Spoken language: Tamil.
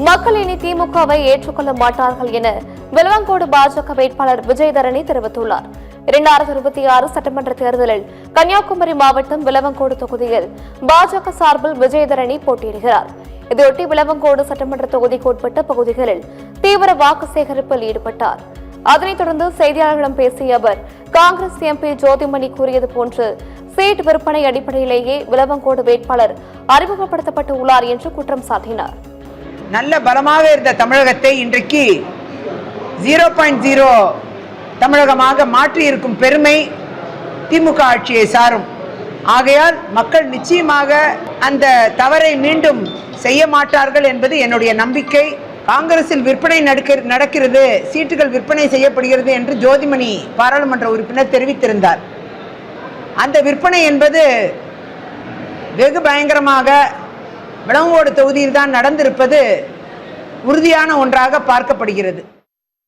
மக்கள் இனி திமுகவை ஏற்றுக்கொள்ள மாட்டார்கள் என விளவங்கோடு பாஜக வேட்பாளர் விஜயதரணி தெரிவித்துள்ளார். 2026 சட்டமன்ற தேர்தலில் கன்னியாகுமரி மாவட்டம் விளவங்கோடு தொகுதியில் பாஜக சார்பில் விஜயதரணி போட்டியிடுகிறார். இதையொட்டி விளவங்கோடு சட்டமன்ற தொகுதிக்கு உட்பட்ட பகுதிகளில் தீவிர வாக்கு சேகரிப்பில் ஈடுபட்டார். அதனைத் தொடர்ந்து செய்தியாளர்களிடம் பேசிய அவர், காங்கிரஸ் எம்பி ஜோதிமணி கூறியது போன்று சீட் விற்பனை அடிப்படையிலேயே விளவங்கோடு வேட்பாளர் அறிமுகப்படுத்தப்பட்டு உள்ளார் என்று குற்றம் சாட்டினார். நல்ல பலமாக இருந்த தமிழகத்தை இன்றைக்கு 0.0 தமிழகமாக மாற்றி இருக்கும் பெருமை திமுக ஆட்சியை சாரும். ஆகையால் மக்கள் நிச்சயமாக அந்த தவறை மீண்டும் செய்ய மாட்டார்கள் என்பது என்னுடைய நம்பிக்கை. காங்கிரஸில் விற்பனை நடக்கிறது, சீட்டுகள் விற்பனை செய்யப்படுகிறது என்று ஜோதிமணி பாராளுமன்ற உறுப்பினர் தெரிவித்திருந்தார். அந்த விற்பனை என்பது வெகு பயங்கரமாக விளவங்கோடு தொகுதியில் தான் நடந்திருப்பது உறுதியான ஒன்றாக பார்க்கப்படுகிறது.